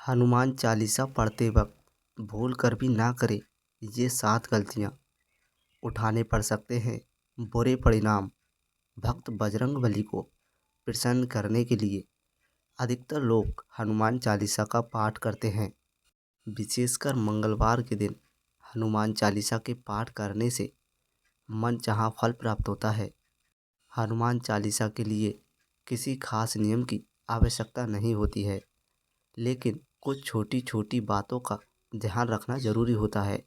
हनुमान चालीसा पढ़ते वक्त भूल कर भी ना करें ये 7 गलतियाँ, उठाने पड़ सकते हैं बुरे परिणाम। भक्त बजरंगबली को प्रसन्न करने के लिए अधिकतर लोग हनुमान चालीसा का पाठ करते हैं। विशेषकर मंगलवार के दिन हनुमान चालीसा के पाठ करने से मन चाहा फल प्राप्त होता है। हनुमान चालीसा के लिए किसी खास नियम की आवश्यकता नहीं होती है, लेकिन कुछ छोटी छोटी बातों का ध्यान रखना जरूरी होता है।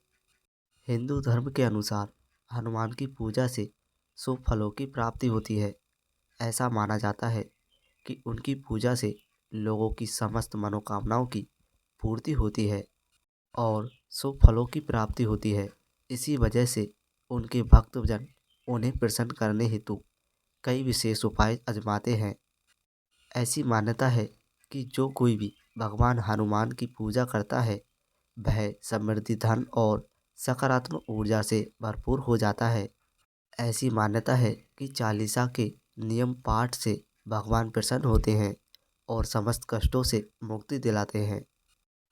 हिंदू धर्म के अनुसार हनुमान की पूजा से शुभ फलों की प्राप्ति होती है। ऐसा माना जाता है कि उनकी पूजा से लोगों की समस्त मनोकामनाओं की पूर्ति होती है और शुभ फलों की प्राप्ति होती है। इसी वजह से उनके भक्तजन उन्हें प्रसन्न करने हेतु कई विशेष उपाय आजमाते हैं। ऐसी मान्यता है कि जो कोई भी भगवान हनुमान की पूजा करता है वह समृद्धि, धन और सकारात्मक ऊर्जा से भरपूर हो जाता है। ऐसी मान्यता है कि चालीसा के नियम पाठ से भगवान प्रसन्न होते हैं और समस्त कष्टों से मुक्ति दिलाते हैं।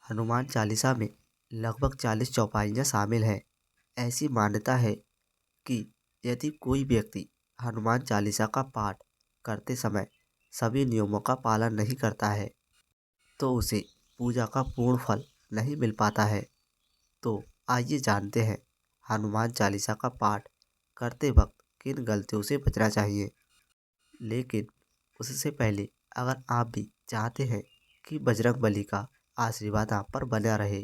हनुमान चालीसा में लगभग 40 चौपाइयाँ शामिल हैं। ऐसी मान्यता है कि यदि कोई व्यक्ति हनुमान चालीसा का पाठ करते समय सभी नियमों का पालन नहीं करता है तो उसे पूजा का पूर्ण फल नहीं मिल पाता है। तो आइए जानते हैं हनुमान चालीसा का पाठ करते वक्त किन गलतियों से बचना चाहिए। लेकिन उससे पहले अगर आप भी चाहते हैं कि बजरंगबली का आशीर्वाद आप पर बना रहे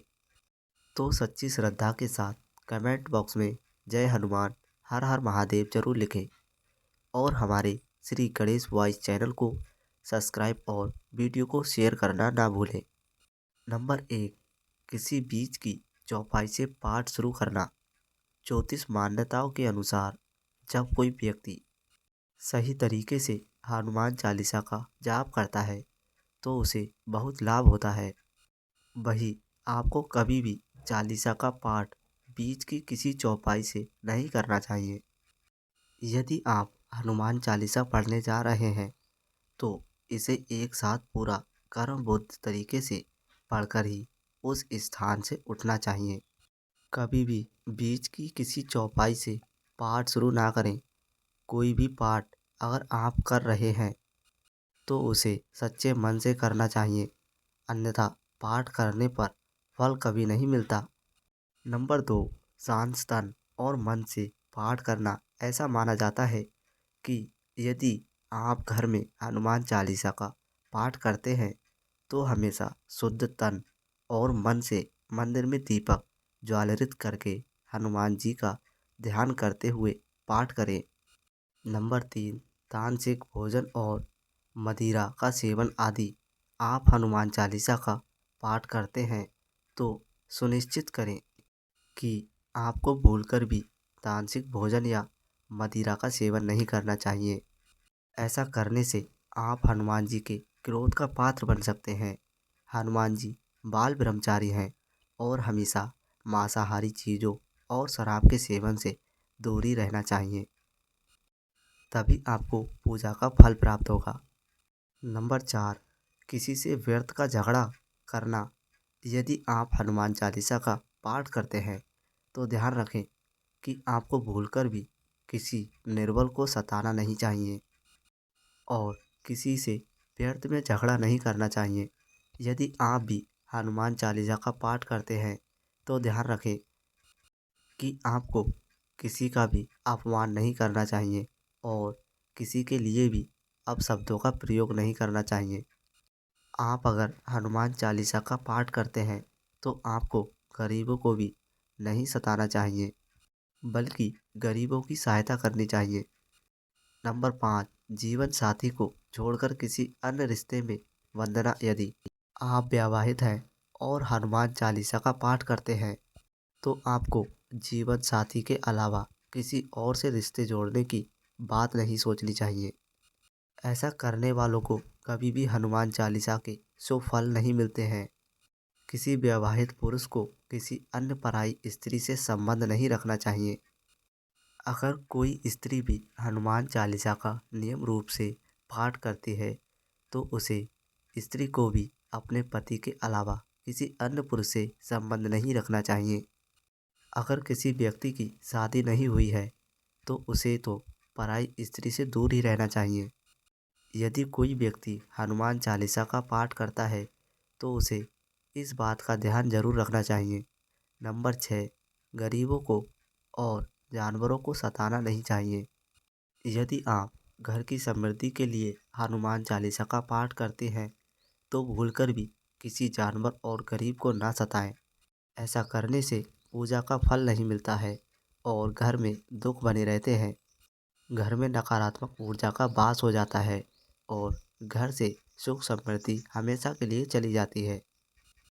तो सच्ची श्रद्धा के साथ कमेंट बॉक्स में जय हनुमान, हर हर महादेव जरूर लिखें और हमारे श्री गणेश वॉइस चैनल को सब्सक्राइब और वीडियो को शेयर करना ना भूलें। नंबर 1, किसी बीच की चौपाई से पाठ शुरू करना। ज्योतिष मान्यताओं के अनुसार जब कोई व्यक्ति सही तरीके से हनुमान चालीसा का जाप करता है तो उसे बहुत लाभ होता है। वही आपको कभी भी चालीसा का पाठ बीच की किसी चौपाई से नहीं करना चाहिए। यदि आप हनुमान चालीसा पढ़ने जा रहे हैं तो इसे एक साथ पूरा क्रमबद्ध तरीके से पढ़कर ही उस स्थान से उठना चाहिए। कभी भी बीच की किसी चौपाई से पाठ शुरू ना करें। कोई भी पाठ अगर आप कर रहे हैं तो उसे सच्चे मन से करना चाहिए, अन्यथा पाठ करने पर फल कभी नहीं मिलता। नंबर 2, शांत तन और मन से पाठ करना। ऐसा माना जाता है कि यदि आप घर में हनुमान चालीसा का पाठ करते हैं तो हमेशा शुद्ध तन और मन से मंदिर में दीपक ज्वालित करके हनुमान जी का ध्यान करते हुए पाठ करें। नंबर 3, तामसिक भोजन और मदिरा का सेवन आदि। आप हनुमान चालीसा का पाठ करते हैं तो सुनिश्चित करें कि आपको भूलकर भी तामसिक भोजन या मदिरा का सेवन नहीं करना चाहिए। ऐसा करने से आप हनुमान जी के क्रोध का पात्र बन सकते हैं। हनुमान जी बाल ब्रह्मचारी हैं और हमेशा मांसाहारी चीज़ों और शराब के सेवन से दूरी रहना चाहिए, तभी आपको पूजा का फल प्राप्त होगा। नंबर 4, किसी से व्यर्थ का झगड़ा करना। यदि आप हनुमान चालीसा का पाठ करते हैं तो ध्यान रखें कि आपको भूलकर भी किसी निर्बल को सताना नहीं चाहिए और किसी से व्यर्थ में झगड़ा नहीं करना चाहिए। यदि आप भी हनुमान चालीसा का पाठ करते हैं तो ध्यान रखें कि आपको किसी का भी अपमान नहीं करना चाहिए और किसी के लिए भी अपशब्दों का प्रयोग नहीं करना चाहिए। आप अगर हनुमान चालीसा का पाठ करते हैं तो आपको गरीबों को भी नहीं सताना चाहिए, बल्कि गरीबों की सहायता करनी चाहिए। नंबर 5, जीवन साथी को छोड़कर किसी अन्य रिश्ते में वंदना। यदि आप विवाहित हैं और हनुमान चालीसा का पाठ करते हैं तो आपको जीवन साथी के अलावा किसी और से रिश्ते जोड़ने की बात नहीं सोचनी चाहिए। ऐसा करने वालों को कभी भी हनुमान चालीसा के शुभ फल नहीं मिलते हैं। किसी विवाहित पुरुष को किसी अन्य पराई स्त्री से संबंध नहीं रखना चाहिए। अगर कोई स्त्री भी हनुमान चालीसा का नियम रूप से पाठ करती है तो उसे स्त्री को भी अपने पति के अलावा किसी अन्य पुरुष से संबंध नहीं रखना चाहिए। अगर किसी व्यक्ति की शादी नहीं हुई है तो उसे तो पराई स्त्री से दूर ही रहना चाहिए। यदि कोई व्यक्ति हनुमान चालीसा का पाठ करता है तो उसे इस बात का ध्यान जरूर रखना चाहिए। नंबर 6, गरीबों को और जानवरों को सताना नहीं चाहिए। यदि आप घर की समृद्धि के लिए हनुमान चालीसा का पाठ करते हैं तो भूलकर भी किसी जानवर और गरीब को ना सताएं। ऐसा करने से पूजा का फल नहीं मिलता है और घर में दुख बने रहते हैं। घर में नकारात्मक ऊर्जा का वास हो जाता है और घर से सुख समृद्धि हमेशा के लिए चली जाती है।